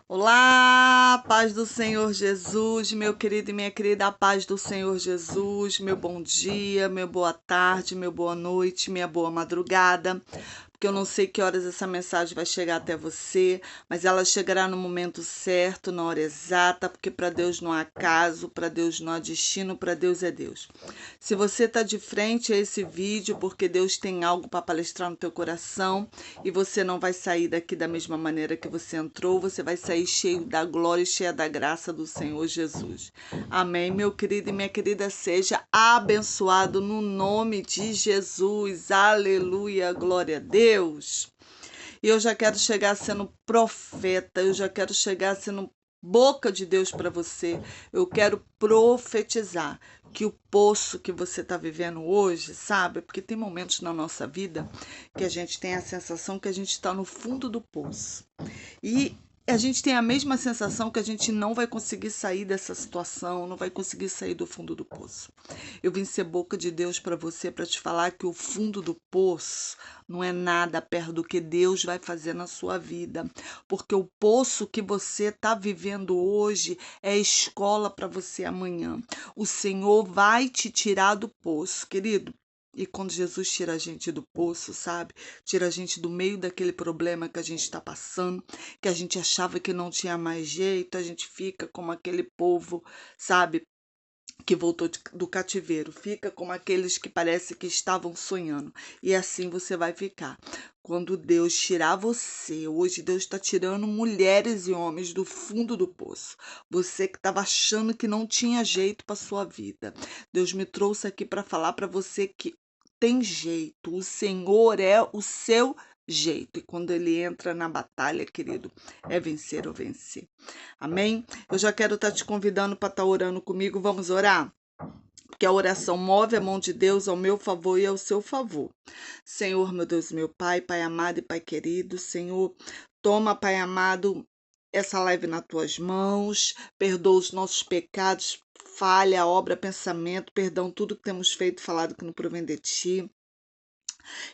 Olá, paz do Senhor Jesus, meu querido e minha querida, a paz do Senhor Jesus, meu bom dia, meu boa tarde, meu boa noite, minha boa madrugada, porque eu não sei que horas essa mensagem vai chegar até você, mas ela chegará no momento certo, na hora exata, porque para Deus não há acaso, para Deus não há destino, para Deus é Deus. Se você está de frente a esse vídeo, porque Deus tem algo para palestrar no teu coração e você não vai sair daqui da mesma maneira que você entrou, você vai sair cheio da glória e cheia da graça do Senhor Jesus. Amém, meu querido e minha querida, seja abençoado no nome de Jesus. Aleluia, glória a Deus. E eu já quero chegar sendo profeta, eu já quero chegar sendo boca de Deus para você. Eu quero profetizar que o poço que você está vivendo hoje, sabe? Porque tem momentos na nossa vida que a gente tem a sensação que a gente está no fundo do poço. E a gente tem a mesma sensação que a gente não vai conseguir sair dessa situação, não vai conseguir sair do fundo do poço. Eu vim ser boca de Deus para você, para te falar que o fundo do poço não é nada perto do que Deus vai fazer na sua vida, porque o poço que você está vivendo hoje é escola para você amanhã. O Senhor vai te tirar do poço, querido. E quando Jesus tira a gente do poço, sabe? Tira a gente do meio daquele problema que a gente está passando, que a gente achava que não tinha mais jeito, a gente fica como aquele povo, sabe? Que voltou do cativeiro, fica como aqueles que parece que estavam sonhando. E assim você vai ficar. Quando Deus tirar você, hoje Deus está tirando mulheres e homens do fundo do poço. Você que estava achando que não tinha jeito para sua vida. Deus me trouxe aqui para falar para você que tem jeito. O Senhor é o seu jeito. E quando ele entra na batalha, querido, é vencer ou vencer. Amém? Eu já quero estar te convidando para estar orando comigo. Vamos orar? Porque a oração move a mão de Deus ao meu favor e ao seu favor. Senhor, meu Deus, meu Pai, Pai amado e Pai querido, Senhor, toma, Pai amado, essa live nas tuas mãos, perdoa os nossos pecados, falha, obra, pensamento, perdão, tudo que temos feito, falado que não provém de ti.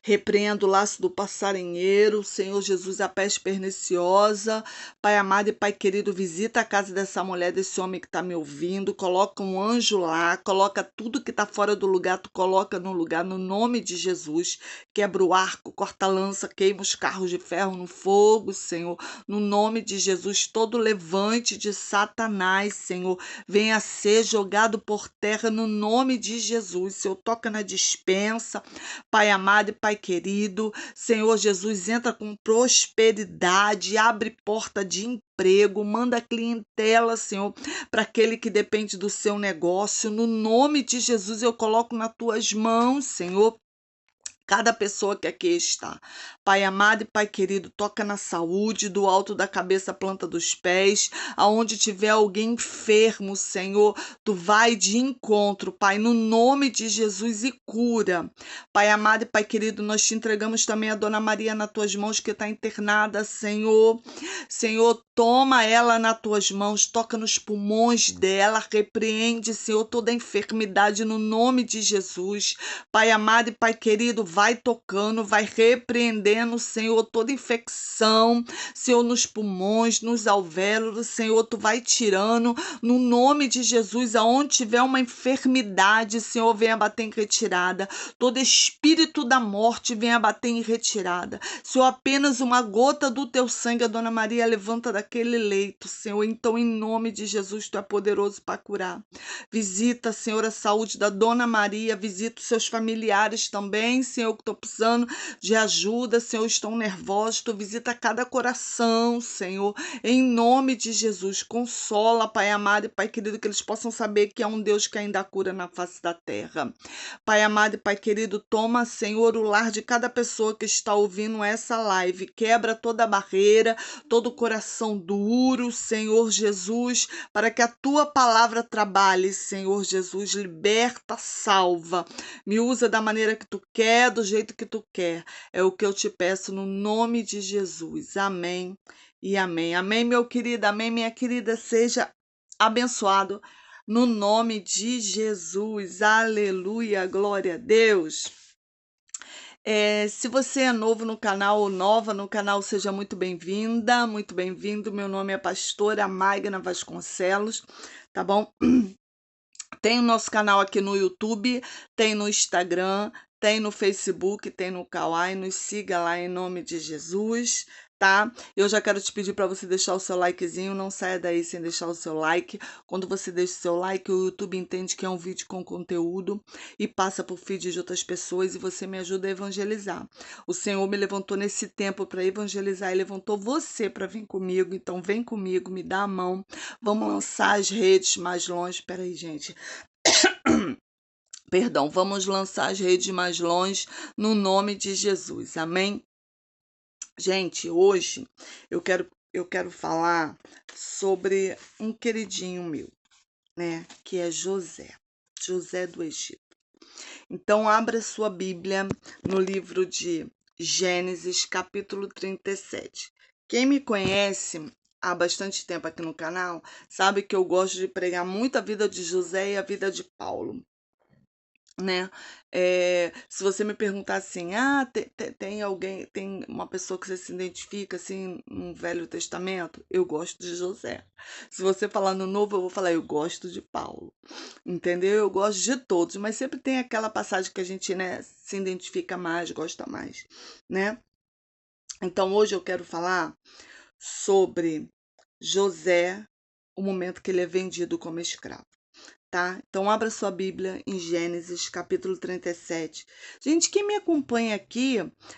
Repreendo o laço do passarinheiro, Senhor Jesus, a peste perniciosa. Pai amado e Pai querido, visita a casa dessa mulher, desse homem que está me ouvindo. Coloca um anjo lá, coloca tudo que está fora do lugar, tu coloca no lugar, no nome de Jesus. Quebra o arco, corta a lança, queima os carros de ferro no fogo, Senhor. No nome de Jesus, todo levante de Satanás, Senhor, venha ser jogado por terra no nome de Jesus. Senhor, toca na despensa, Pai amado e Pai querido, Senhor Jesus, entra com prosperidade, abre porta de emprego, manda clientela, Senhor, para aquele que depende do seu negócio. No nome de Jesus, eu coloco nas tuas mãos, Senhor, cada pessoa que aqui está. Pai amado e Pai querido, toca na saúde, do alto da cabeça à planta dos pés, aonde tiver alguém enfermo, Senhor, tu vai de encontro, Pai, no nome de Jesus e cura. Pai amado e Pai querido, nós te entregamos também a Dona Maria nas tuas mãos que está internada, Senhor. Senhor, toma ela nas tuas mãos, toca nos pulmões dela, repreende, Senhor, toda enfermidade no nome de Jesus. Pai amado e Pai querido, vai tocando, vai repreendendo, Senhor, toda infecção, Senhor, nos pulmões, nos alvéolos, Senhor, tu vai tirando, no nome de Jesus, aonde tiver uma enfermidade, Senhor, venha bater em retirada, todo espírito da morte venha bater em retirada, Senhor, apenas uma gota do teu sangue, a Dona Maria levanta daquele leito, Senhor, então em nome de Jesus, tu é poderoso para curar. Visita, Senhor, a saúde da Dona Maria, visita os seus familiares também, Senhor, que estão precisando de ajuda, Senhor, estão nervosos, tu visita cada coração, Senhor, em nome de Jesus, consola, Pai amado e Pai querido, que eles possam saber que há um Deus que ainda cura na face da terra. Pai amado e Pai querido, toma, Senhor, o lar de cada pessoa que está ouvindo essa live, quebra toda a barreira, todo o coração duro, Senhor Jesus, para que a tua palavra trabalhe, Senhor Jesus, liberta, salva, me usa da maneira que tu quer, do jeito que tu quer, é o que eu te peço no nome de Jesus, amém e amém, amém meu querido, amém minha querida, seja abençoado no nome de Jesus, aleluia, glória a Deus. Se você é novo no canal ou nova no canal, seja muito bem-vinda, muito bem-vindo. Meu nome é pastora Magna Vasconcelos, tá bom? Tem o nosso canal aqui no YouTube, tem no Instagram, tem no Facebook, tem no Kawaii. Nos siga lá em nome de Jesus, tá? Eu já quero te pedir para você deixar o seu likezinho, não saia daí sem deixar o seu like. Quando você deixa o seu like, o YouTube entende que é um vídeo com conteúdo e passa por feed de outras pessoas e você me ajuda a evangelizar. O Senhor me levantou nesse tempo para evangelizar e levantou você para vir comigo, então vem comigo, me dá a mão. Vamos lançar as redes mais longe. Peraí, gente. Perdão, vamos lançar as redes mais longe no nome de Jesus. Amém? Gente, hoje eu quero falar sobre um queridinho meu, né, que é José do Egito. Então abra sua Bíblia no livro de Gênesis, capítulo 37. Quem me conhece há bastante tempo aqui no canal sabe que eu gosto de pregar muito a vida de José e a vida de Paulo, né? Se você me perguntar assim, tem alguém, tem uma pessoa que você se identifica assim no Velho Testamento? Eu gosto de José. Se você falar no Novo, eu vou falar, eu gosto de Paulo, entendeu? Eu gosto de todos, mas sempre tem aquela passagem que a gente, né, se identifica mais, gosta mais, né? Então hoje eu quero falar sobre José, o momento que ele é vendido como escravo. Tá? Então, abra sua Bíblia em Gênesis, capítulo 37. Gente, quem me acompanha aqui,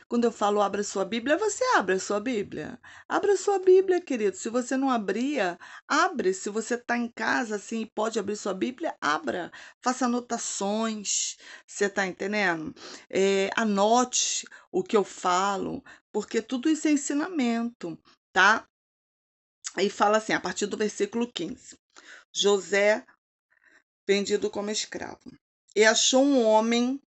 quando eu falo abra sua Bíblia, você abre a sua Bíblia. Abra sua Bíblia, querido. Se você não abria, abre. Se você está em casa, assim, e pode abrir sua Bíblia, abra. Faça anotações. Você está entendendo? Anote o que eu falo, porque tudo isso é ensinamento, tá? Aí fala assim, a partir do versículo 15. José vendido como escravo. E achou um homem,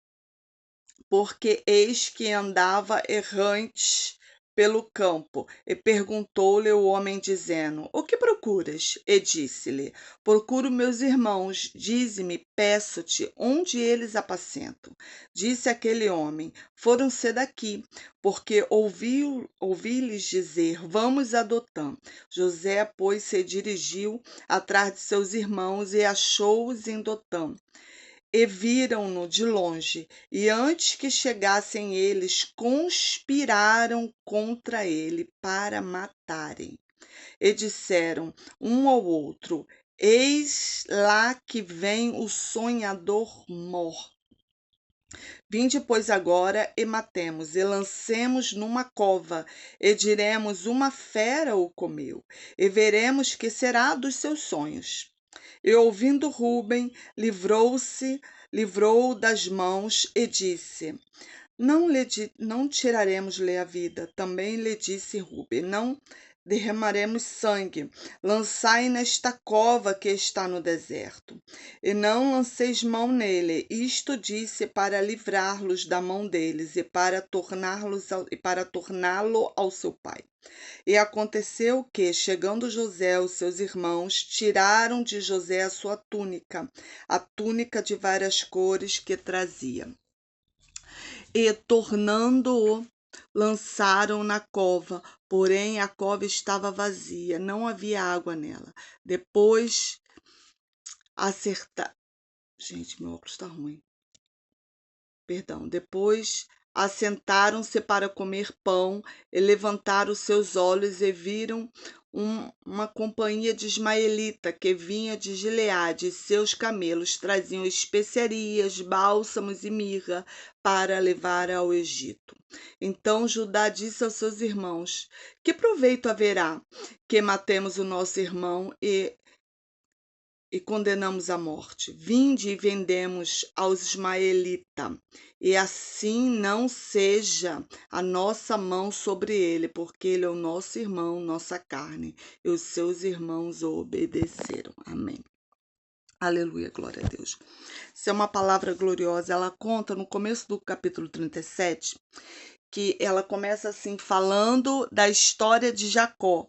porque eis que andava errante pelo campo, e perguntou-lhe o homem, dizendo: O que procuras? E disse-lhe: Procuro meus irmãos. Dize-me, peço-te, onde eles apacentam. Disse aquele homem: Foram-se daqui, porque ouvi-lhes dizer: Vamos a Dotã. José, pois, se dirigiu atrás de seus irmãos e achou-os em Dotã. E viram-no de longe, e antes que chegassem eles, conspiraram contra ele para matarem. E disseram um ao outro: Eis lá que vem o sonhador mor. Vinde, pois, agora e matemos, e lancemos numa cova, e diremos: Uma fera o comeu, e veremos que será dos seus sonhos. E ouvindo Rúben, livrou das mãos e disse: Não tiraremos-lhe a vida. Também lhe disse Rúben: Não derramaremos sangue. Lançai nesta cova que está no deserto, e não lanceis mão nele. Isto disse para livrá-los da mão deles e para torná-lo ao seu pai. E aconteceu que, chegando José, os seus irmãos tiraram de José a sua túnica, a túnica de várias cores que trazia, e, tornando-o, lançaram na cova, porém a cova estava vazia, não havia água nela. Depois acertar. Gente, meu óculos está ruim. Perdão. Depois assentaram-se para comer pão e levantaram seus olhos e viram uma companhia de ismaelita que vinha de Gileade, e seus camelos traziam especiarias, bálsamos e mirra para levar ao Egito. Então Judá disse aos seus irmãos: Que proveito haverá que matemos o nosso irmão e condenamos à morte? Vinde e vendemos aos ismaelitas, e assim não seja a nossa mão sobre ele, porque ele é o nosso irmão, nossa carne. E os seus irmãos o obedeceram. Amém. Aleluia, glória a Deus. Isso é uma palavra gloriosa. Ela conta no começo do capítulo 37, que ela começa assim, falando da história de Jacó.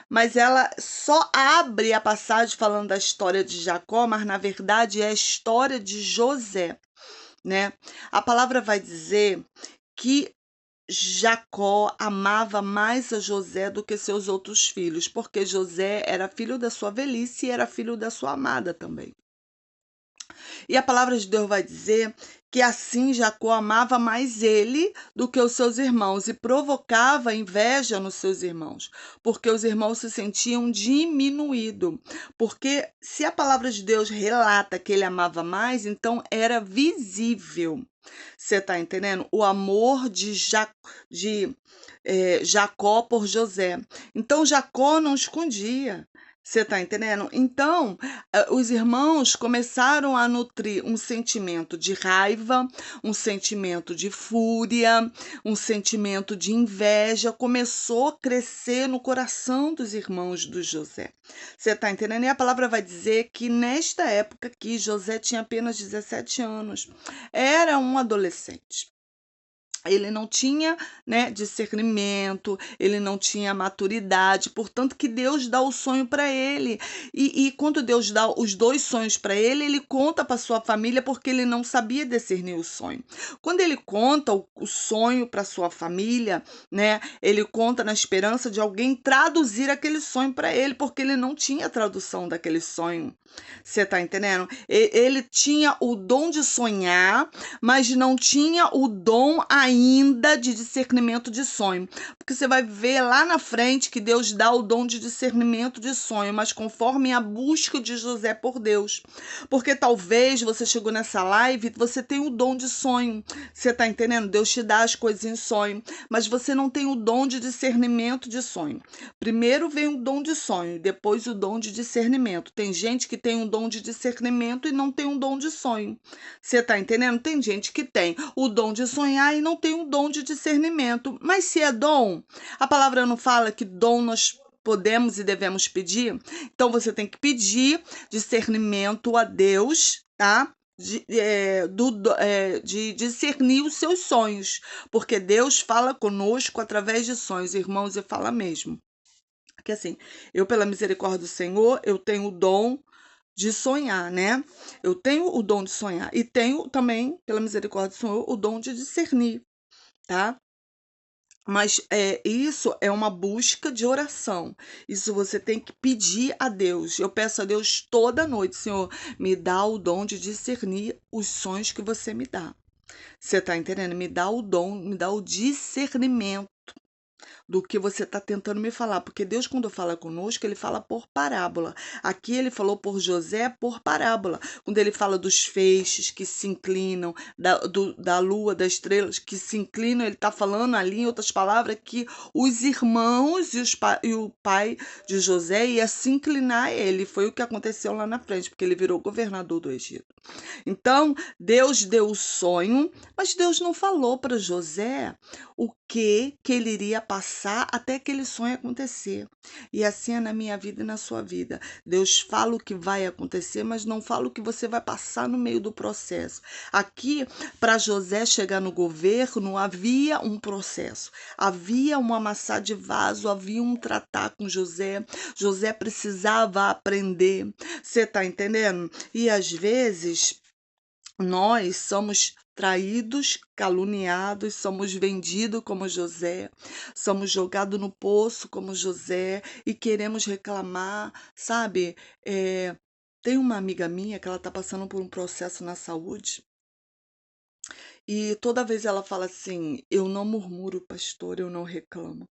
Mas ela só abre a passagem falando da história de Jacó, mas na verdade é a história de José, né? A palavra vai dizer que Jacó amava mais a José do que seus outros filhos, porque José era filho da sua velhice e era filho da sua amada também. E a palavra de Deus vai dizer que assim Jacó amava mais ele do que os seus irmãos e provocava inveja nos seus irmãos, porque os irmãos se sentiam diminuídos. Porque se a palavra de Deus relata que ele amava mais, então era visível. Você está entendendo? O amor de Jacó por José. Então Jacó não escondia. Você está entendendo? Então, os irmãos começaram a nutrir um sentimento de raiva, um sentimento de fúria, um sentimento de inveja, começou a crescer no coração dos irmãos do José. Você está entendendo? E a palavra vai dizer que nesta época aqui, José tinha apenas 17 anos, era um adolescente. Ele não tinha, né, discernimento, ele não tinha maturidade, portanto que Deus dá o sonho para ele. E quando Deus dá os dois sonhos para ele, ele conta para sua família porque ele não sabia discernir o sonho. Quando ele conta o sonho para sua família, né, ele conta na esperança de alguém traduzir aquele sonho para ele, porque ele não tinha tradução daquele sonho. Você tá entendendo? Ele tinha o dom de sonhar, mas não tinha o dom ainda de discernimento de sonho. Porque você vai ver lá na frente que Deus dá o dom de discernimento de sonho, mas conforme a busca de José por Deus. Porque talvez você chegou nessa live, você tem o dom de sonho. Você tá entendendo? Deus te dá as coisas em sonho, mas você não tem o dom de discernimento de sonho. Primeiro vem o dom de sonho, depois o dom de discernimento. Tem gente que tem um dom de discernimento e não tem um dom de sonho. Você tá entendendo? Tem gente que tem o dom de sonhar e não tem o dom de discernimento. Mas se é dom, a palavra não fala que dom nós podemos e devemos pedir? Então você tem que pedir discernimento a Deus, tá? De discernir os seus sonhos, porque Deus fala conosco através de sonhos, irmãos, e fala mesmo. Porque assim, eu, pela misericórdia do Senhor, eu tenho o dom de sonhar, né? Eu tenho o dom de sonhar e tenho também, pela misericórdia do Senhor, o dom de discernir, tá? Mas isso é uma busca de oração. Isso você tem que pedir a Deus. Eu peço a Deus toda noite, Senhor, me dá o dom de discernir os sonhos que você me dá. Você tá entendendo? Me dá o dom, me dá o discernimento do que você está tentando me falar, porque Deus, quando fala conosco, ele fala por parábola. Aqui ele falou por José por parábola, quando ele fala dos feixes que se inclinam, da lua, das estrelas que se inclinam, ele está falando ali, em outras palavras, que os irmãos e o pai de José ia se inclinar a ele. Foi o que aconteceu lá na frente, porque ele virou governador do Egito. Então, Deus deu o sonho, mas Deus não falou para José o que ele iria passar até aquele sonho acontecer. E assim é na minha vida e na sua vida. Deus fala o que vai acontecer, mas não fala o que você vai passar no meio do processo. Aqui, para José chegar no governo, havia um processo. Havia um amassar de vaso, havia um tratar com José. José precisava aprender. Você está entendendo? E às vezes nós somos traídos, caluniados, somos vendidos como José, somos jogados no poço como José e queremos reclamar, sabe? Tem uma amiga minha que ela está passando por um processo na saúde e toda vez ela fala assim: eu não murmuro, pastor, eu não reclamo.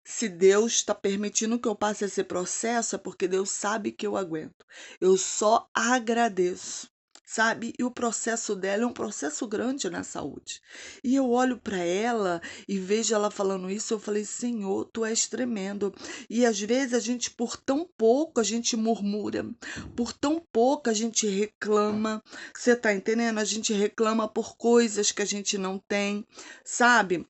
Se Deus está permitindo que eu passe esse processo, é porque Deus sabe que eu aguento. Eu só agradeço, sabe? E o processo dela é um processo grande na saúde. E eu olho para ela e vejo ela falando isso, eu falei, Senhor, tu és tremendo. E às vezes a gente, por tão pouco, a gente murmura, por tão pouco a gente reclama. Você tá entendendo? A gente reclama por coisas que a gente não tem, sabe?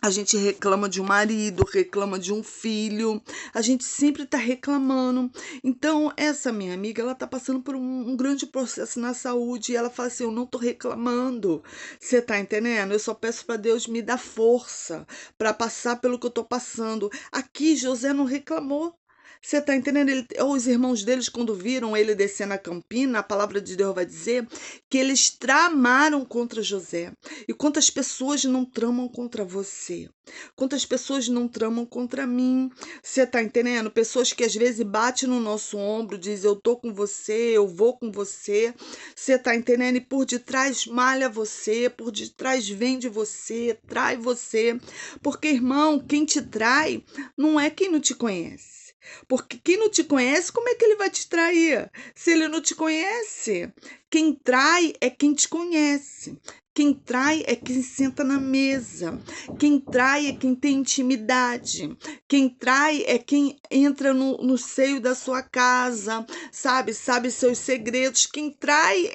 A gente reclama de um marido, reclama de um filho, a gente sempre está reclamando. Então, essa minha amiga, ela está passando por um grande processo na saúde e ela fala assim, eu não estou reclamando. Você está entendendo? Eu só peço para Deus me dar força para passar pelo que eu estou passando. Aqui, José não reclamou. Você tá entendendo? Os irmãos deles, quando viram ele descer na campina, a palavra de Deus vai dizer que eles tramaram contra José. E quantas pessoas não tramam contra você? Quantas pessoas não tramam contra mim? Você tá entendendo? Pessoas que às vezes batem no nosso ombro, dizem eu tô com você, eu vou com você. Você tá entendendo? E por detrás malha você, por detrás vende você, trai você. Porque, irmão, quem te trai não é quem não te conhece. Porque quem não te conhece, como é que ele vai te trair? Se ele não te conhece, quem trai é quem te conhece. Quem trai é quem senta na mesa. Quem trai é quem tem intimidade. Quem trai é quem entra no seio da sua casa, sabe seus segredos. Quem trai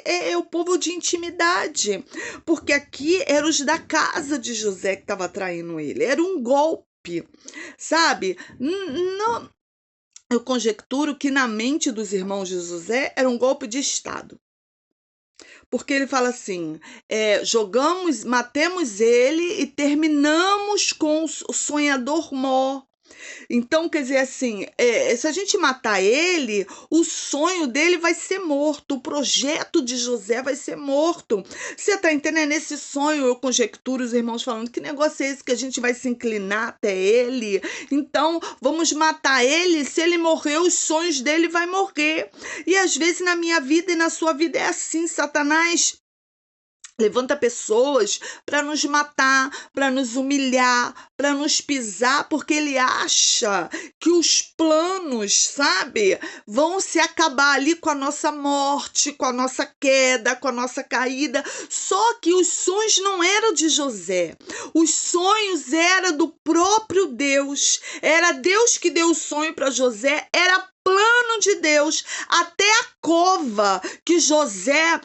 é o povo de intimidade. Porque aqui eram os da casa de José que estava traindo ele. Era um golpe. Sabe? Não, eu conjecturo que na mente dos irmãos de José era um golpe de Estado. Porque ele fala assim: matemos ele e terminamos com o sonhador mor. Então, quer dizer assim, se a gente matar ele, o sonho dele vai ser morto, o projeto de José vai ser morto. Você está entendendo? Esse sonho, eu conjecturo os irmãos falando, que negócio é esse que a gente vai se inclinar até ele? Então, vamos matar ele, se ele morrer, os sonhos dele vai morrer. E às vezes na minha vida e na sua vida é assim, Satanás levanta pessoas para nos matar, para nos humilhar, para nos pisar, porque ele acha que os planos, sabe, vão se acabar ali com a nossa morte, com a nossa queda, com a nossa caída. Só que os sonhos não eram de José. Os sonhos eram do próprio Deus. Era Deus que deu o sonho para José, era plano de Deus. Até a cova que José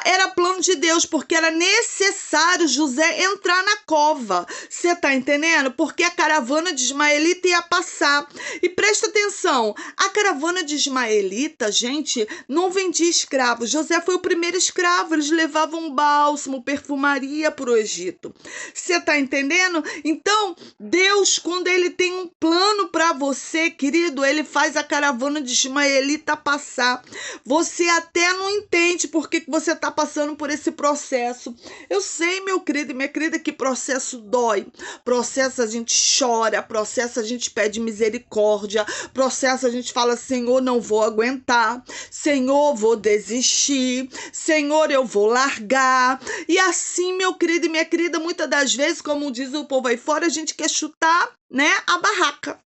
era plano de Deus, porque era necessário José entrar na cova. Você tá entendendo? Porque a caravana de Ismaelita ia passar. E presta atenção, a caravana de Ismaelita, gente, não vendia escravos. José foi o primeiro escravo, eles levavam bálsamo, perfumaria para o Egito. Você tá entendendo? Então, Deus, quando ele tem um plano para você, querido, ele faz a caravana de Ismaelita passar. Você até não entende porque que você está passando por esse processo. Eu sei, meu querido e minha querida, que processo dói. Processo a gente chora, processo a gente pede misericórdia, processo a gente fala, Senhor, não vou aguentar, Senhor, vou desistir, Senhor, eu vou largar. E assim, meu querido e minha querida, muitas das vezes, como diz o povo aí fora, a gente quer chutar, né, a barraca.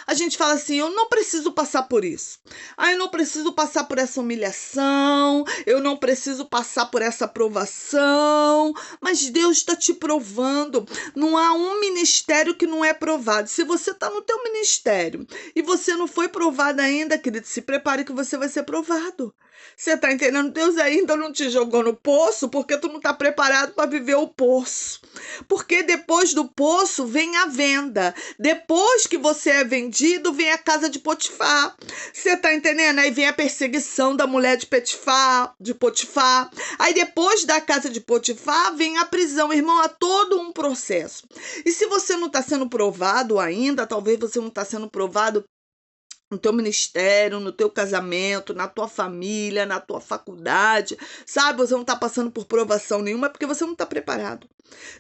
A gente fala assim, eu não preciso passar por isso. Eu não preciso passar por essa humilhação, eu não preciso passar por essa provação, mas Deus está te provando. Não há um ministério que não é provado. Se você está no teu ministério e você não foi provado ainda, querido, se prepare que você vai ser provado. Você está entendendo? Deus ainda não te jogou no poço porque tu não está preparado para viver o poço. Porque depois do poço vem a venda. Depois que você é vendido, vem a casa de Potifar. Você está entendendo? Aí vem a perseguição da mulher de Potifar. Aí depois da casa de Potifar, vem a prisão. Irmão, há todo um processo. E se você não está sendo provado ainda, talvez você não está sendo provado no teu ministério, no teu casamento, na tua família, na tua faculdade, sabe? Você não está passando por provação nenhuma porque você não está preparado.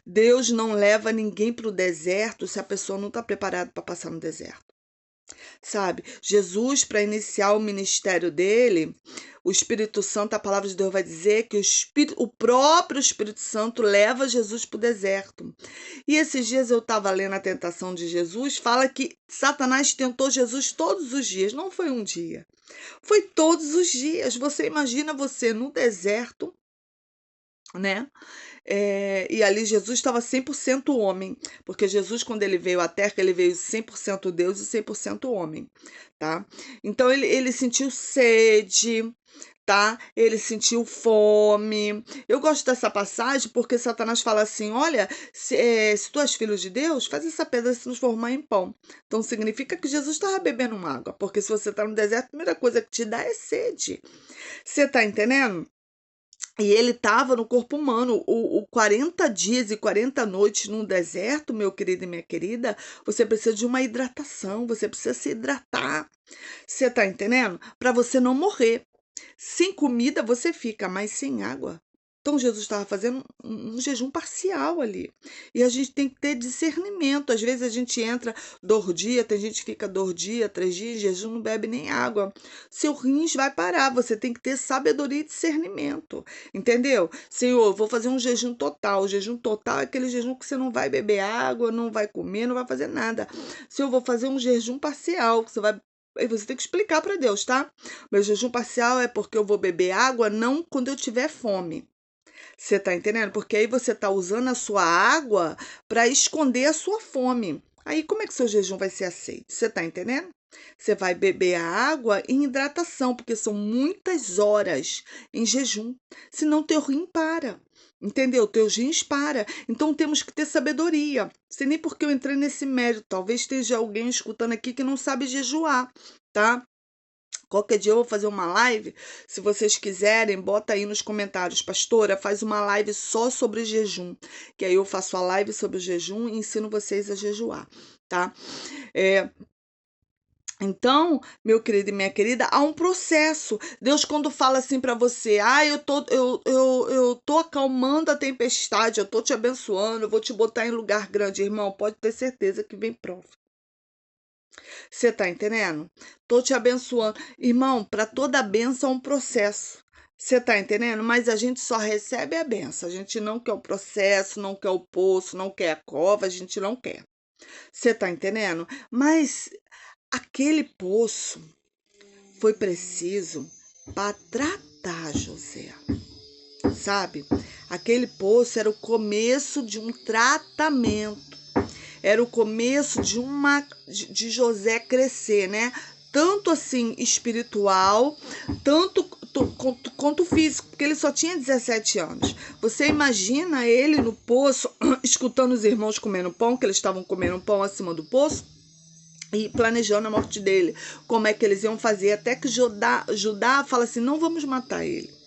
Deus não leva ninguém para o deserto se a pessoa não está preparada para passar no deserto. Sabe? Jesus, para iniciar o ministério dele, o Espírito Santo, a palavra de Deus vai dizer que o próprio Espírito Santo leva Jesus para o deserto. E esses dias eu estava lendo a tentação de Jesus, fala que Satanás tentou Jesus todos os dias, não foi um dia. Foi todos os dias. Você imagina você no deserto, né? E ali Jesus estava 100% homem, porque Jesus, quando ele veio à Terra, ele veio 100% Deus e 100% homem, tá? Então ele sentiu sede, tá? Ele sentiu fome. Eu gosto dessa passagem porque Satanás fala assim, olha, se tu és filho de Deus, faz essa pedra se transformar em pão. Então significa que Jesus estava bebendo uma água, porque se você está no deserto, a primeira coisa que te dá é sede. Você está entendendo? E ele estava no corpo humano. O 40 dias e 40 noites num deserto, meu querido e minha querida, você precisa de uma hidratação, você precisa se hidratar. Você tá entendendo? Para você não morrer. Sem comida você fica, mas sem água. Então Jesus estava fazendo um jejum parcial ali. E a gente tem que ter discernimento. Às vezes a gente entra 2 dias, tem gente que fica 2 dias, 3 dias em jejum, não bebe nem água. Seu rins vai parar. Você tem que ter sabedoria e discernimento. Entendeu? Senhor, vou fazer um jejum total. O jejum total é aquele jejum que você não vai beber água, não vai comer, não vai fazer nada. Senhor, vou fazer um jejum parcial, que você vai. E você tem que explicar para Deus, tá? Meu jejum parcial é porque eu vou beber água não quando eu tiver fome. Você tá entendendo? Porque aí você tá usando a sua água para esconder a sua fome. Aí como é que seu jejum vai ser aceito? Você tá entendendo? Você vai beber a água em hidratação, porque são muitas horas em jejum. Senão teu rim para. Entendeu? Teus rins para. Então temos que ter sabedoria. Sei nem porque eu entrei nesse mérito. Talvez esteja alguém escutando aqui que não sabe jejuar, tá? Qualquer dia eu vou fazer uma live. Se vocês quiserem, bota aí nos comentários. Pastora, faz uma live só sobre jejum. Que aí eu faço a live sobre o jejum e ensino vocês a jejuar, tá? Então, meu querido e minha querida, há um processo. Deus, quando fala assim para você, eu tô acalmando a tempestade, eu tô te abençoando, eu vou te botar em lugar grande, irmão, pode ter certeza que vem prova. Você tá entendendo? Tô te abençoando. Irmão, para toda benção é um processo. Você tá entendendo? Mas a gente só recebe a benção. A gente não quer o processo, não quer o poço, não quer a cova, a gente não quer. Você tá entendendo? Mas aquele poço foi preciso para tratar José, sabe? Aquele poço era o começo de um tratamento. Era o começo de José crescer, né? Tanto assim espiritual, tanto quanto físico, porque ele só tinha 17 anos. Você imagina ele no poço, escutando os irmãos comendo pão, que eles estavam comendo pão acima do poço, e planejando a morte dele, como é que eles iam fazer, até que Judá fala assim, não vamos matar ele.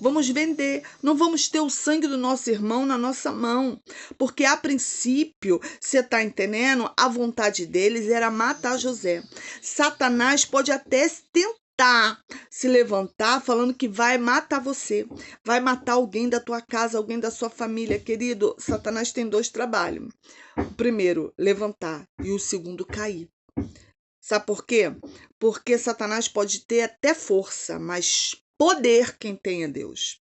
Vamos vender, não vamos ter o sangue do nosso irmão na nossa mão. Porque a princípio, você está entendendo? A vontade deles era matar José. Satanás pode até tentar se levantar falando que vai matar você. Vai matar alguém da tua casa, alguém da sua família. Querido, Satanás tem 2 trabalhos. O primeiro, levantar. E o segundo, cair. Sabe por quê? Porque Satanás pode ter até força, mas poder quem tem é Deus.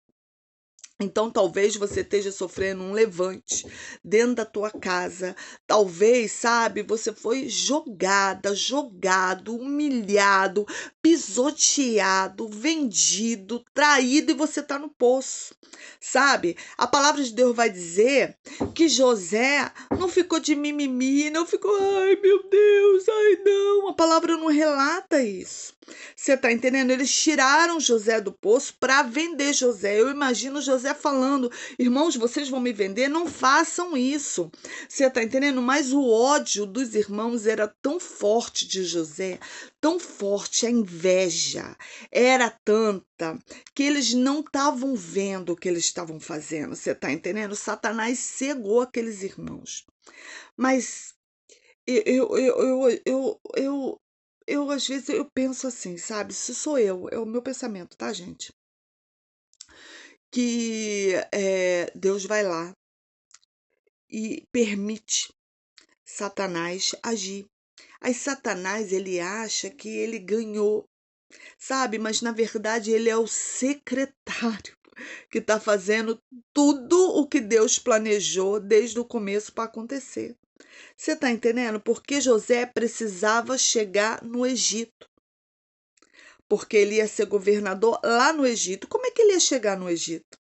Então, talvez você esteja sofrendo um levante dentro da tua casa. Talvez, sabe, você foi jogado, humilhado, pisoteado, vendido, traído e você está no poço, sabe? A palavra de Deus vai dizer que José não ficou de mimimi, não ficou, ai meu Deus, ai não. A palavra não relata isso. Você tá entendendo? Eles tiraram José do poço para vender José. Eu imagino José falando, irmãos, vocês vão me vender? Não façam isso. Você tá entendendo? Mas o ódio dos irmãos era tão forte de José, tão forte, a inveja era tanta que eles não estavam vendo o que eles estavam fazendo. Você tá entendendo? Satanás cegou aqueles irmãos. Mas eu às vezes eu penso assim, sabe? Se sou eu, é o meu pensamento, tá, gente? Que Deus vai lá e permite Satanás agir. Aí Satanás, ele acha que ele ganhou, sabe? Mas na verdade ele é o secretário que está fazendo tudo o que Deus planejou desde o começo para acontecer. Você está entendendo? Porque José precisava chegar no Egito. Porque ele ia ser governador lá no Egito. Como é que ele ia chegar no Egito?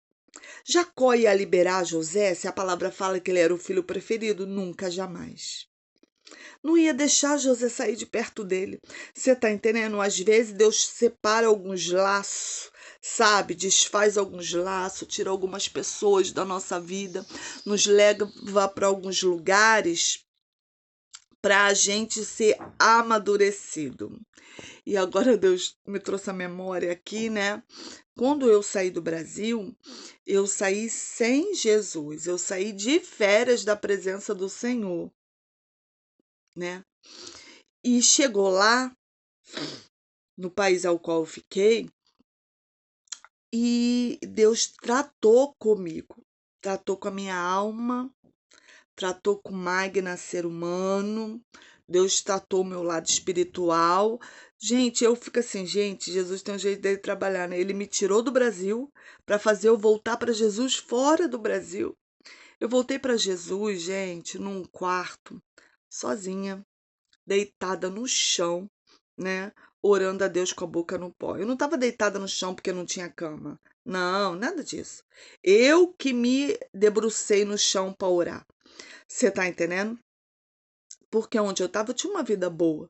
Jacó ia liberar José, se a palavra fala que ele era o filho preferido? Nunca, jamais. Não ia deixar José sair de perto dele. Você está entendendo? Às vezes Deus separa alguns laços, sabe? Desfaz alguns laços, tira algumas pessoas da nossa vida, nos leva para alguns lugares para a gente ser amadurecido. E agora Deus me trouxe a memória aqui, né? Quando eu saí do Brasil, eu saí sem Jesus, eu saí de férias da presença do Senhor, né? E chegou lá, no país ao qual eu fiquei, e Deus tratou comigo, tratou com a minha alma, tratou com Magna, ser humano, Deus tratou o meu lado espiritual. Gente, eu fico assim, gente, Jesus tem um jeito dele trabalhar, né? Ele me tirou do Brasil para fazer eu voltar para Jesus fora do Brasil. Eu voltei para Jesus, gente, num quarto, sozinha, deitada no chão, né? Orando a Deus com a boca no pó. Eu não estava deitada no chão porque não tinha cama. Não, nada disso. Eu que me debrucei no chão para orar. Você tá entendendo? Porque onde eu estava eu tinha uma vida boa.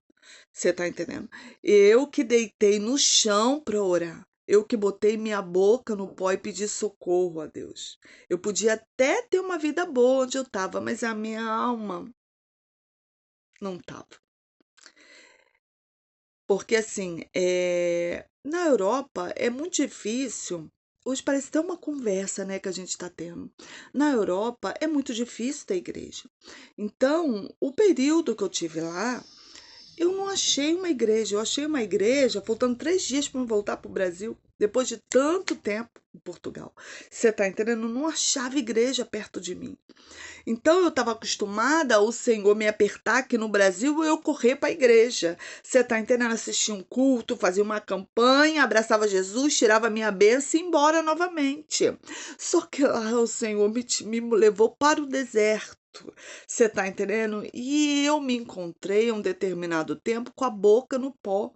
Você tá entendendo? Eu que deitei no chão para orar. Eu que botei minha boca no pó e pedi socorro a Deus. Eu podia até ter uma vida boa onde eu estava, mas a minha alma não estava. Porque assim, na Europa é muito difícil. Hoje parece ter uma conversa, né, que a gente está tendo. Na Europa é muito difícil ter igreja. Então, o período que eu tive lá, eu não achei uma igreja. Eu achei uma igreja faltando 3 dias para eu voltar para o Brasil, depois de tanto tempo em Portugal. Você está entendendo? Eu não achava igreja perto de mim. Então eu estava acostumada o Senhor me apertar aqui no Brasil e eu correr para a igreja. Você está entendendo? Assistir um culto, fazia uma campanha, abraçava Jesus, tirava minha bênção e ia embora novamente. Só que lá o Senhor me levou para o deserto. Você está entendendo? E eu me encontrei um determinado tempo com a boca no pó.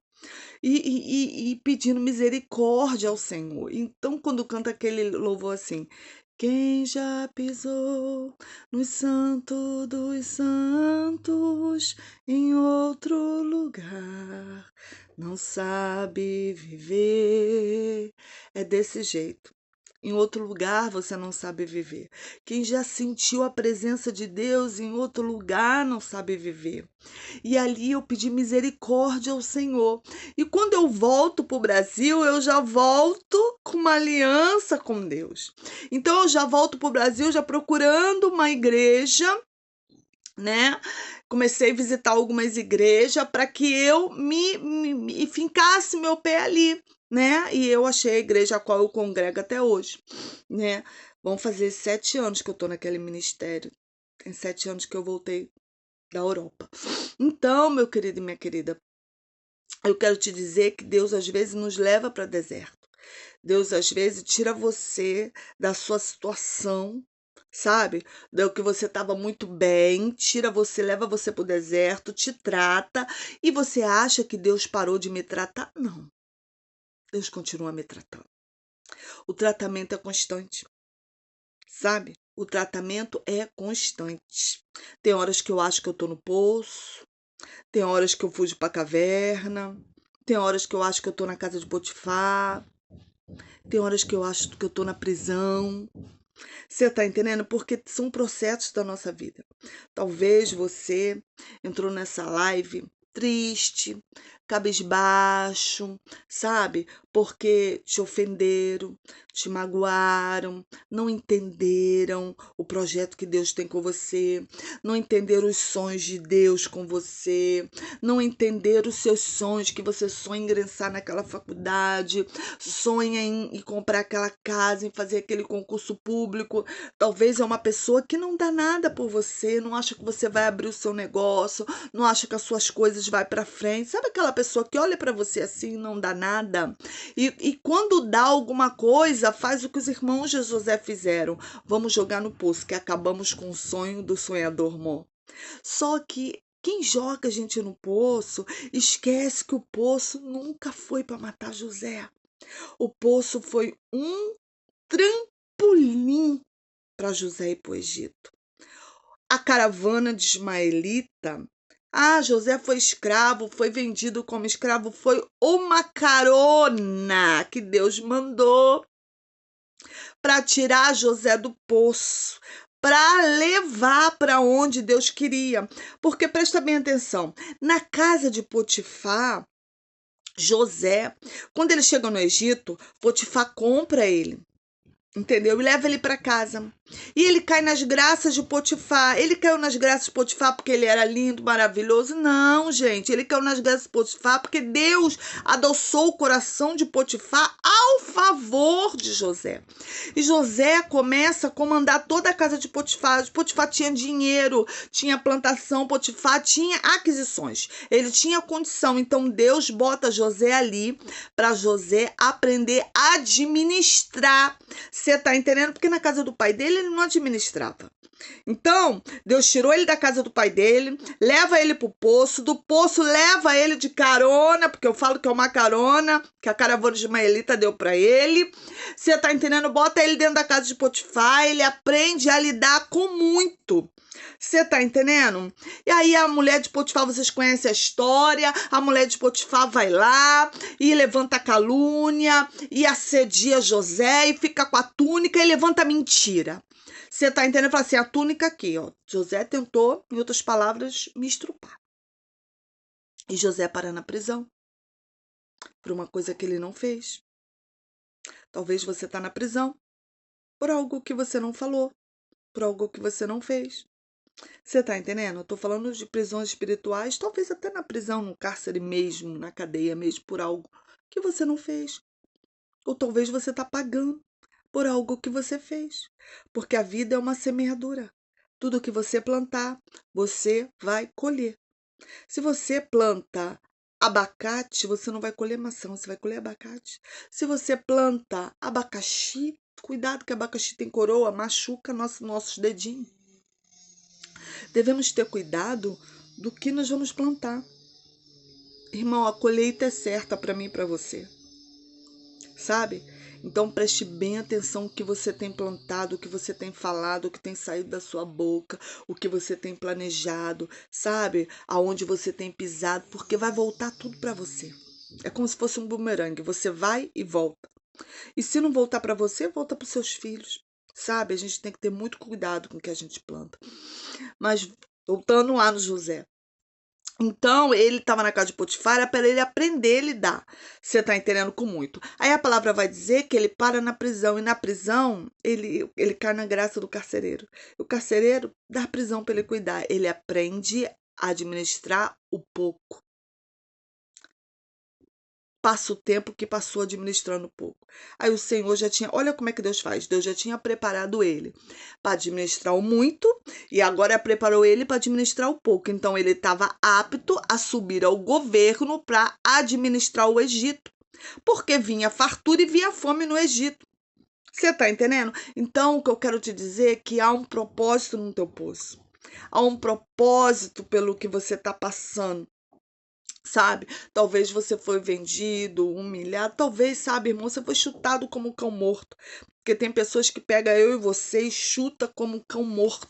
E pedindo misericórdia ao Senhor. Então, quando canta aquele louvor assim, quem já pisou no santo dos santos em outro lugar não sabe viver. É desse jeito. Em outro lugar você não sabe viver. Quem já sentiu a presença de Deus em outro lugar não sabe viver. E ali eu pedi misericórdia ao Senhor. E quando eu volto para o Brasil, eu já volto com uma aliança com Deus. Então eu já volto para o Brasil já procurando uma igreja, né? Comecei a visitar algumas igrejas para que eu me fincasse meu pé ali, né? E eu achei a igreja a qual eu congrego até hoje, né? Vão fazer 7 anos que eu estou naquele ministério. Tem 7 anos que eu voltei da Europa. Então, meu querido e minha querida, eu quero te dizer que Deus às vezes nos leva para deserto. Deus às vezes tira você da sua situação, sabe? Do que você estava muito bem, tira você, leva você para o deserto, te trata e você acha que Deus parou de me tratar? Não. Deus continua me tratando. O tratamento é constante, sabe? O tratamento é constante. Tem horas que eu acho que eu tô no poço, tem horas que eu fujo pra caverna, tem horas que eu acho que eu tô na casa de Potifar, tem horas que eu acho que eu tô na prisão. Você tá entendendo? Porque são processos da nossa vida. Talvez você entrou nessa live triste, cabisbaixo, sabe? Porque te ofenderam, te magoaram, não entenderam o projeto que Deus tem com você, não entenderam os sonhos de Deus com você, não entenderam os seus sonhos, que você sonha em ingressar naquela faculdade, sonha em comprar aquela casa, em fazer aquele concurso público. Talvez é uma pessoa que não dá nada por você, não acha que você vai abrir o seu negócio, não acha que as suas coisas vai para frente. Sabe aquela pessoa que olha para você assim e não dá nada? E quando dá alguma coisa, faz o que os irmãos de José fizeram. Vamos jogar no poço, que acabamos com o sonho do sonhador Mó. Só que quem joga a gente no poço, esquece que o poço nunca foi para matar José. O poço foi um trampolim para José ir para o Egito. A caravana de ismaelita, José foi escravo, foi vendido como escravo, foi uma carona que Deus mandou para tirar José do poço, para levar para onde Deus queria. Porque presta bem atenção, na casa de Potifar, José, quando ele chega no Egito, Potifar compra ele. Entendeu? E leva ele para casa. E ele cai nas graças de Potifar. Ele caiu nas graças de Potifar porque ele era lindo, maravilhoso? Não, gente. Ele caiu nas graças de Potifar porque Deus adoçou o coração de Potifar ao favor de José. E José começa a comandar toda a casa de Potifar. Potifar tinha dinheiro, tinha plantação, Potifar tinha aquisições. Ele tinha condição. Então Deus bota José ali para José aprender a administrar. Você tá entendendo? Porque na casa do pai dele ele não administrava. Então, Deus tirou ele da casa do pai dele, leva ele pro poço, do poço leva ele de carona, porque eu falo que é uma carona, que a caravana ismaelita deu para ele. Você tá entendendo? Bota ele dentro da casa de Potifar, ele aprende a lidar com muito. Você tá entendendo? E aí a mulher de Potifar, vocês conhecem a história, a mulher de Potifar vai lá e levanta a calúnia e assedia José e fica com a túnica e levanta a mentira. Você tá entendendo? Fala assim, a túnica aqui, ó. José tentou, em outras palavras, me estrupar. E José para na prisão por uma coisa que ele não fez. Talvez você tá na prisão por algo que você não falou, por algo que você não fez. Você tá entendendo? Eu tô falando de prisões espirituais, talvez até na prisão, no cárcere mesmo, na cadeia mesmo, por algo que você não fez. Ou talvez você tá pagando por algo que você fez. Porque a vida é uma semeadura. Tudo que você plantar, você vai colher. Se você planta abacate, você não vai colher maçã, você vai colher abacate. Se você planta abacaxi, cuidado que abacaxi tem coroa, machuca nossos dedinhos. Devemos ter cuidado do que nós vamos plantar. Irmão, a colheita é certa para mim e para você. Sabe? Então preste bem atenção no que você tem plantado, o que você tem falado, o que tem saído da sua boca, o que você tem planejado, sabe? Aonde você tem pisado, porque vai voltar tudo para você. É como se fosse um bumerangue, você vai e volta. E se não voltar para você, volta para os seus filhos. Sabe? A gente tem que ter muito cuidado com o que a gente planta. Mas voltando lá no José. Então, ele estava na casa de Potifar, era para ele aprender a lidar. Você está entendendo com muito. Aí a palavra vai dizer que ele para na prisão. E na prisão, ele cai na graça do carcereiro. O carcereiro dá prisão para ele cuidar. Ele aprende a administrar o pouco. Passa o tempo que passou administrando pouco. Aí o Senhor já tinha, olha como é que Deus faz. Deus já tinha preparado ele para administrar o muito e agora preparou ele para administrar o pouco. Então ele estava apto a subir ao governo para administrar o Egito, porque vinha fartura e vinha fome no Egito. Você está entendendo? Então o que eu quero te dizer é que há um propósito no teu poço. Há um propósito pelo que você está passando. Sabe? Talvez você foi vendido, humilhado, talvez, sabe, irmão, você foi chutado como um cão morto. Porque tem pessoas que pegam eu e você e chuta como um cão morto.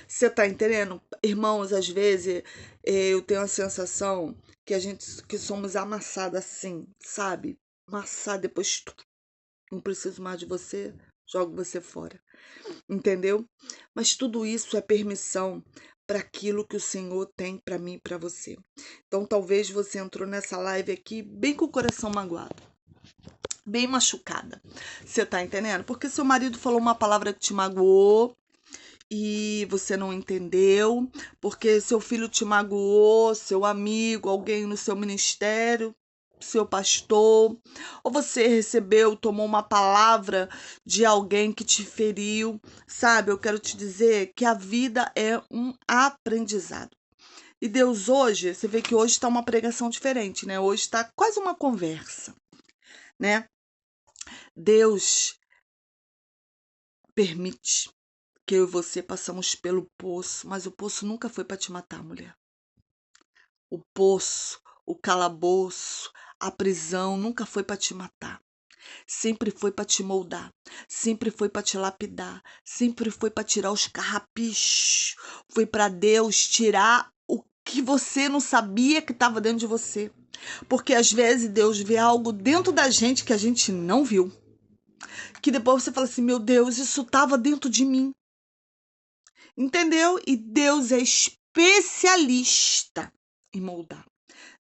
Você tá entendendo? Irmãos, às vezes eu tenho a sensação que somos amassados assim, sabe? Amassado, depois não preciso mais de você, jogo você fora. Entendeu? Mas tudo isso é permissão para aquilo que o Senhor tem para mim e para você. Então, talvez você entrou nessa live aqui bem com o coração magoado, bem machucada. Você tá entendendo? Porque seu marido falou uma palavra que te magoou e você não entendeu, porque seu filho te magoou, seu amigo, alguém no seu ministério, seu pastor, ou você recebeu, tomou uma palavra de alguém que te feriu, sabe? Eu quero te dizer que a vida é um aprendizado. E Deus hoje, você vê que hoje está uma pregação diferente, né? Hoje está quase uma conversa, né? Deus permite que eu e você passamos pelo poço, mas o poço nunca foi para te matar, mulher. O poço, o calabouço, a prisão nunca foi para te matar. Sempre foi para te moldar, sempre foi para te lapidar, sempre foi para tirar os carrapichos. Foi para Deus tirar o que você não sabia que estava dentro de você. Porque às vezes Deus vê algo dentro da gente que a gente não viu. Que depois você fala assim, meu Deus, isso estava dentro de mim. Entendeu? E Deus é especialista em moldar.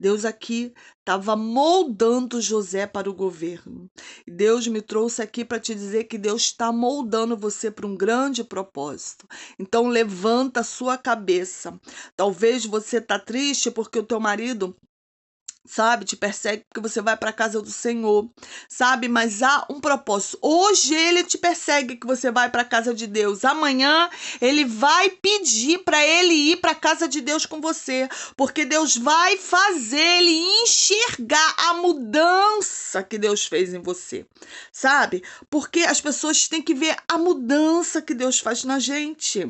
Deus aqui estava moldando José para o governo. E Deus me trouxe aqui para te dizer que Deus está moldando você para um grande propósito. Então levanta a sua cabeça. Talvez você está triste porque o teu marido, sabe, te persegue porque você vai para a casa do Senhor, sabe? Mas há um propósito. Hoje ele te persegue que você vai para a casa de Deus. Amanhã ele vai pedir para ele ir para a casa de Deus com você, porque Deus vai fazer ele enxergar a mudança que Deus fez em você, sabe? Porque as pessoas têm que ver a mudança que Deus faz na gente.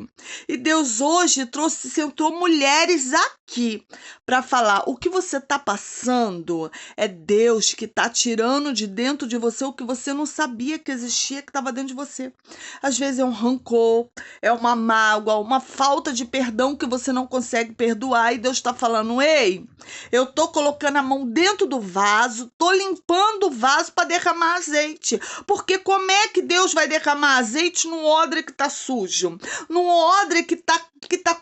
E Deus hoje sentou mulheres aqui para falar: o que você está passando é Deus que está tirando de dentro de você o que você não sabia que existia, que estava dentro de você. Às vezes é um rancor, é uma mágoa, uma falta de perdão que você não consegue perdoar, e Deus está falando: ei, eu estou colocando a mão dentro do vaso, estou limpando o vaso para derramar azeite. Porque como é que Deus vai derramar azeite num odre que está sujo? Num odre que tá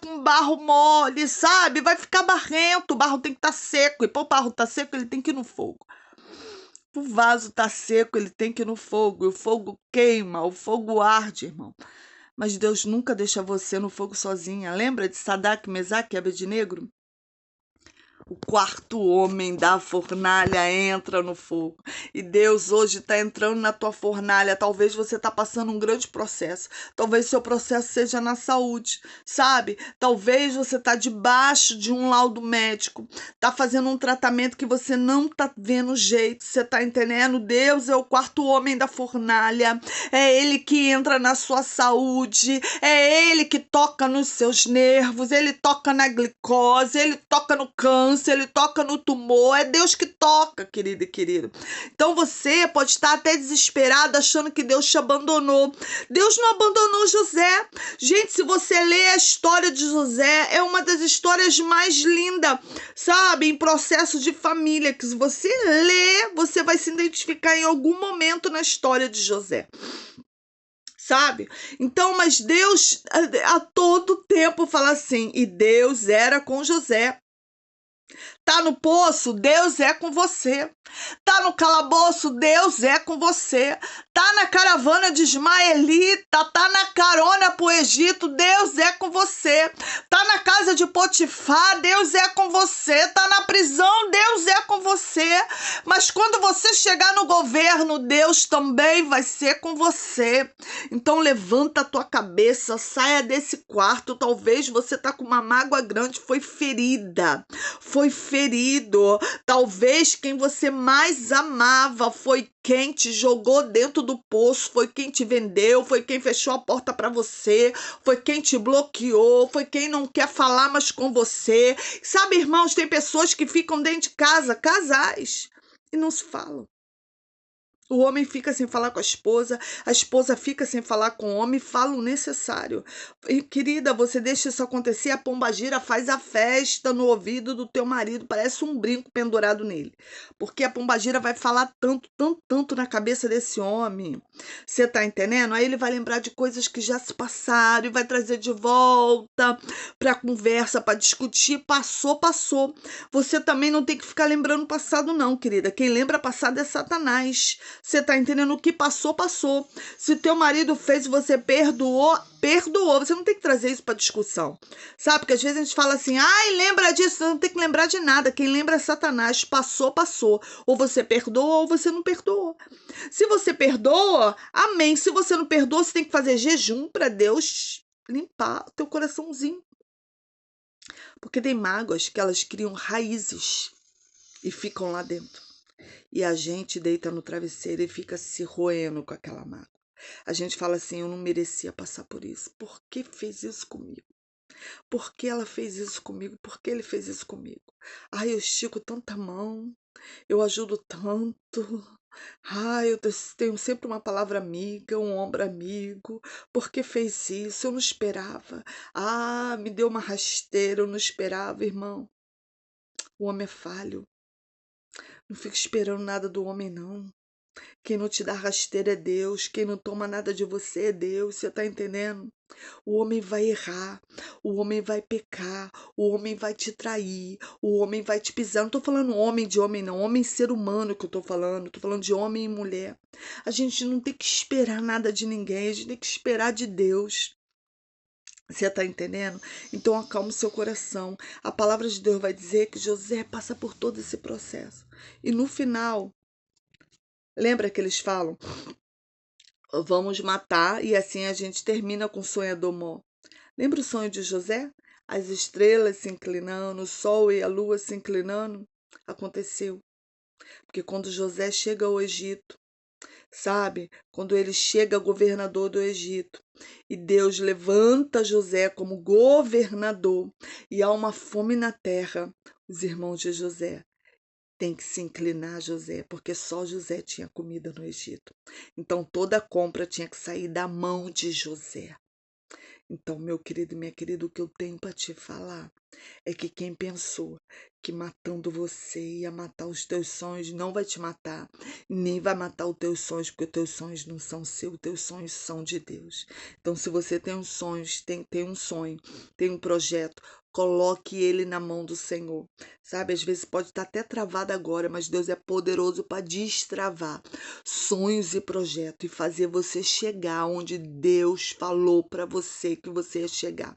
com barro mole, sabe? Vai ficar barrento, o barro tem que estar seco. E para o barro estar seco, ele tem que ir no fogo. O vaso tá seco, ele tem que ir no fogo. E o fogo queima, o fogo arde, irmão. Mas Deus nunca deixa você no fogo sozinha. Lembra de Sadraque, Mesaque e Abednego? O quarto homem da fornalha entra no fogo. E Deus hoje está entrando na tua fornalha. Talvez você está passando um grande processo. Talvez seu processo seja na saúde, sabe? Talvez você está debaixo de um laudo médico. Está fazendo um tratamento que você não está vendo jeito. Você está entendendo? Deus é o quarto homem da fornalha. É Ele que entra na sua saúde. É Ele que toca nos seus nervos. Ele toca na glicose. Ele toca no câncer. Ele toca no tumor, é Deus que toca, querido e querido. Então você pode estar até desesperado, achando que Deus te abandonou. Deus não abandonou José. Gente, se você lê a história de José, é uma das histórias mais lindas, sabe? Em processo de família, que se você lê, você vai se identificar em algum momento na história de José. Sabe? Então, mas Deus a todo tempo fala assim, e Deus era com José. Tá no poço, Deus é com você. Tá no calabouço, Deus é com você. Tá na caravana de Ismaelita, tá na carona pro Egito, Deus é com você. Tá na casa de Potifar, Deus é com você. Tá na prisão, Deus é com você. Mas quando você chegar no governo, Deus também vai ser com você. Então levanta a tua cabeça, saia desse quarto. Talvez você tá com uma mágoa grande, foi ferida. Foi ferido. Talvez quem você mais amava foi quem te jogou dentro do poço, foi quem te vendeu, foi quem fechou a porta para você, foi quem te bloqueou, foi quem não quer falar mais com você. Sabe, irmãos, tem pessoas que ficam dentro de casa, casais, e não se falam. O homem fica sem falar com a esposa fica sem falar com o homem, fala o necessário. E, querida, você deixa isso acontecer, a pombagira faz a festa no ouvido do teu marido, parece um brinco pendurado nele. Porque a pombagira vai falar tanto, tanto, tanto na cabeça desse homem. Você tá entendendo? Aí ele vai lembrar de coisas que já se passaram e vai trazer de volta pra conversa, pra discutir. Passou, passou. Você também não tem que ficar lembrando o passado, não, querida. Quem lembra passado é Satanás. Você tá entendendo? O que passou, passou. Se teu marido fez e você perdoou, perdoou. Você não tem que trazer isso para discussão. Sabe? Porque às vezes a gente fala assim, ai, lembra disso. Você não tem que lembrar de nada. Quem lembra é Satanás. Passou, passou. Ou você perdoa ou você não perdoa. Se você perdoa, amém. Se você não perdoa, você tem que fazer jejum para Deus limpar o teu coraçãozinho. Porque tem mágoas que elas criam raízes e ficam lá dentro. E a gente deita no travesseiro e fica se roendo com aquela mágoa. A gente fala assim, eu não merecia passar por isso. Por que fez isso comigo? Por que ela fez isso comigo? Por que ele fez isso comigo? Ai, eu estico tanta mão, eu ajudo tanto. Ai, eu tenho sempre uma palavra amiga, um ombro amigo. Por que fez isso? Eu não esperava. Ah, me deu uma rasteira, eu não esperava, irmão. O homem é falho. Não fica esperando nada do homem, não. Quem não te dá rasteira é Deus. Quem não toma nada de você é Deus. Você está entendendo? O homem vai errar, o homem vai pecar, o homem vai te trair, o homem vai te pisar. Não estou falando homem de homem, não. Homem ser humano que eu estou falando. Estou falando de homem e mulher. A gente não tem que esperar nada de ninguém. A gente tem que esperar de Deus. Você está entendendo? Então acalme seu coração. A palavra de Deus vai dizer que José passa por todo esse processo. E no final, lembra que eles falam: vamos matar e assim a gente termina com o sonhador mor. Lembra o sonho de José? As estrelas se inclinando, o sol e a lua se inclinando. Aconteceu. Porque quando José chega ao Egito, sabe? Quando ele chega governador do Egito, e Deus levanta José como governador, e há uma fome na terra, os irmãos de José têm que se inclinar a José, porque só José tinha comida no Egito. Então toda a compra tinha que sair da mão de José. Então, meu querido e minha querida, o que eu tenho para te falar é que quem pensou que matando você ia matar os teus sonhos não vai te matar, nem vai matar os teus sonhos, porque os teus sonhos não são seus, os teus sonhos são de Deus. Então, se você tem um sonho, tem um projeto, coloque ele na mão do Senhor. Sabe, às vezes pode estar até travado agora, mas Deus é poderoso para destravar sonhos e projetos e fazer você chegar onde Deus falou para você que você ia chegar.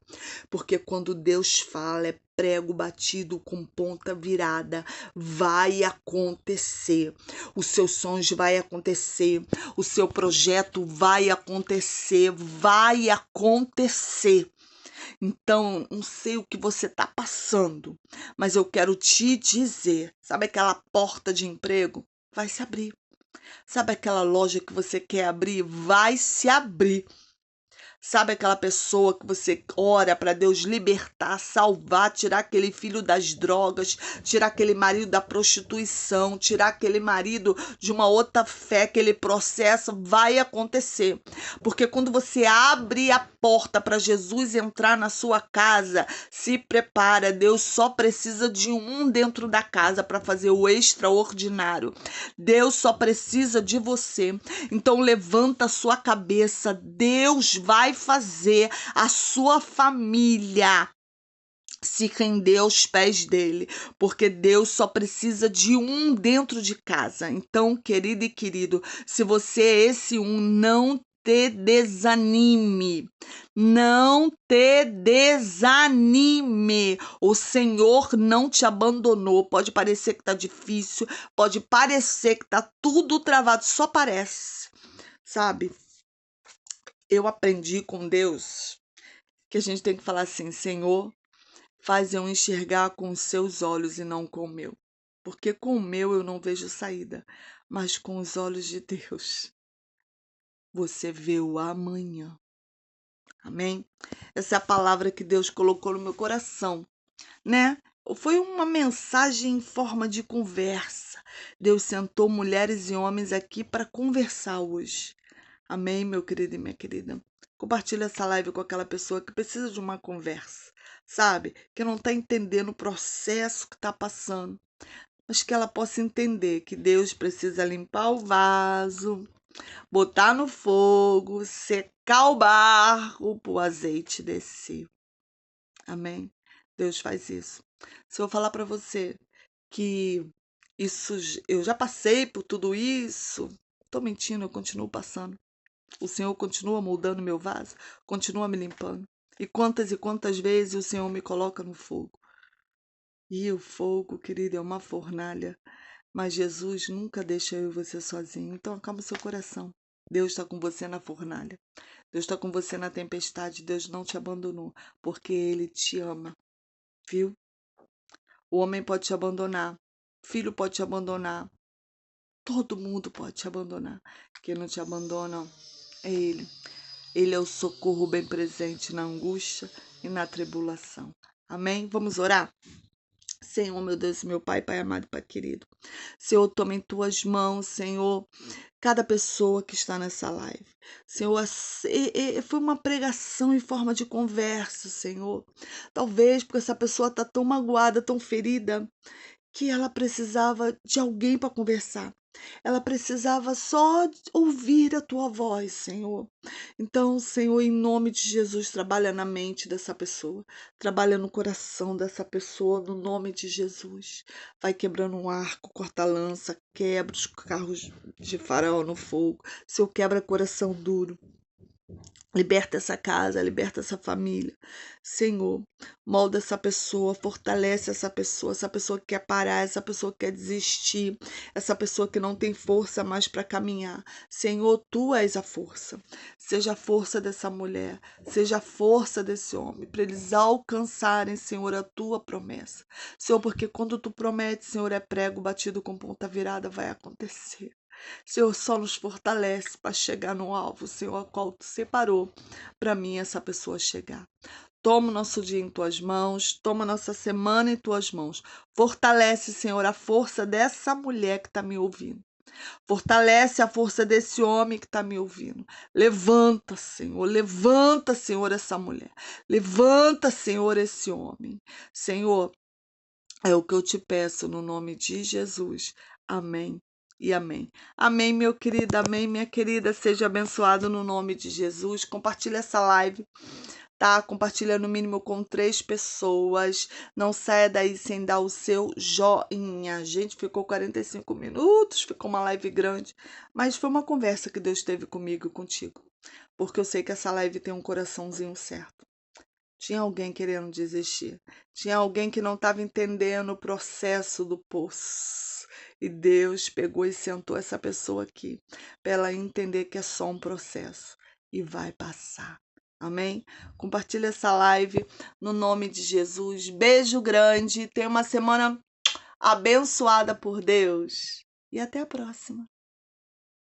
Porque quando Deus fala, é prego batido com ponta virada, vai acontecer. Os seus sonhos vai acontecer, o seu projeto vai acontecer, vai acontecer. Então, não sei o que você está passando, mas eu quero te dizer, sabe aquela porta de emprego? Vai se abrir. Sabe aquela loja que você quer abrir? Vai se abrir. Sabe aquela pessoa que você ora para Deus libertar, salvar, tirar aquele filho das drogas, tirar aquele marido da prostituição, tirar aquele marido de uma outra fé, aquele processo vai acontecer. Porque quando você abre a porta para Jesus entrar na sua casa, se prepara, Deus só precisa de um dentro da casa para fazer o extraordinário. Deus só precisa de você. Então levanta a sua cabeça, Deus vai fazer a sua família se render aos pés dele, porque Deus só precisa de um dentro de casa. Então, querido e querido, se você é esse um, não te desanime, não te desanime. O Senhor não te abandonou. Pode parecer que tá difícil, pode parecer que tá tudo travado, só parece, sabe? Eu aprendi com Deus que a gente tem que falar assim: Senhor, faz eu enxergar com os seus olhos e não com o meu. Porque com o meu eu não vejo saída, mas com os olhos de Deus, você vê o amanhã. Amém? Essa é a palavra que Deus colocou no meu coração, né? Foi uma mensagem em forma de conversa. Deus sentou mulheres e homens aqui para conversar hoje. Amém, meu querido e minha querida? Compartilha essa live com aquela pessoa que precisa de uma conversa, sabe? Que não está entendendo o processo que está passando, mas que ela possa entender que Deus precisa limpar o vaso, botar no fogo, secar o barro para o azeite descer. Amém? Deus faz isso. Se eu falar para você que isso, eu já passei por tudo isso, estou mentindo, eu continuo passando. O Senhor continua moldando meu vaso, continua me limpando. E quantas vezes o Senhor me coloca no fogo. E o fogo, querido, é uma fornalha. Mas Jesus nunca deixa eu e você sozinho. Então acalma seu coração. Deus está com você na fornalha. Deus está com você na tempestade. Deus não te abandonou, porque Ele te ama. Viu? O homem pode te abandonar. O filho pode te abandonar. Todo mundo pode te abandonar. Quem não te abandona é Ele. Ele é o socorro bem presente na angústia e na tribulação. Amém? Vamos orar? Senhor, meu Deus, meu Pai, Pai amado, Pai querido. Senhor, toma em tuas mãos, Senhor, cada pessoa que está nessa live. Senhor, foi uma pregação em forma de conversa, Senhor. Talvez porque essa pessoa está tão magoada, tão ferida, que ela precisava de alguém para conversar. Ela precisava só ouvir a tua voz, Senhor. Então, Senhor, em nome de Jesus, trabalha na mente dessa pessoa, trabalha no coração dessa pessoa, no nome de Jesus. Vai quebrando um arco, corta a lança, quebra os carros de Faraó no fogo. Senhor, quebra coração duro. Liberta essa casa, liberta essa família. Senhor, molda essa pessoa, fortalece essa pessoa que quer parar, essa pessoa que quer desistir, essa pessoa que não tem força mais para caminhar. Senhor, tu és a força. Seja a força dessa mulher, seja a força desse homem, para eles alcançarem, Senhor, a tua promessa. Senhor, porque quando tu prometes, Senhor, é prego batido com ponta virada, vai acontecer. Senhor, só nos fortalece para chegar no alvo, Senhor, a qual tu separou para mim essa pessoa chegar. Toma o nosso dia em tuas mãos, toma nossa semana em tuas mãos. Fortalece, Senhor, a força dessa mulher que está me ouvindo. Fortalece a força desse homem que está me ouvindo. Levanta, Senhor, essa mulher. Levanta, Senhor, esse homem. Senhor, é o que eu te peço no nome de Jesus. Amém e amém. Amém, meu querido, amém, minha querida. Seja abençoado no nome de Jesus. Compartilha essa live, tá? Compartilha no mínimo com 3 pessoas. Não saia daí sem dar o seu joinha. A gente ficou 45 minutos, ficou uma live grande, mas foi uma conversa que Deus teve comigo e contigo. Porque eu sei que essa live tem um coraçãozinho certo. Tinha alguém querendo desistir. Tinha alguém que não estava entendendo o processo do poço. E Deus pegou e sentou essa pessoa aqui para ela entender que é só um processo e vai passar. Amém? Compartilha essa live no nome de Jesus. Beijo grande. Tenha uma semana abençoada por Deus. E até a próxima.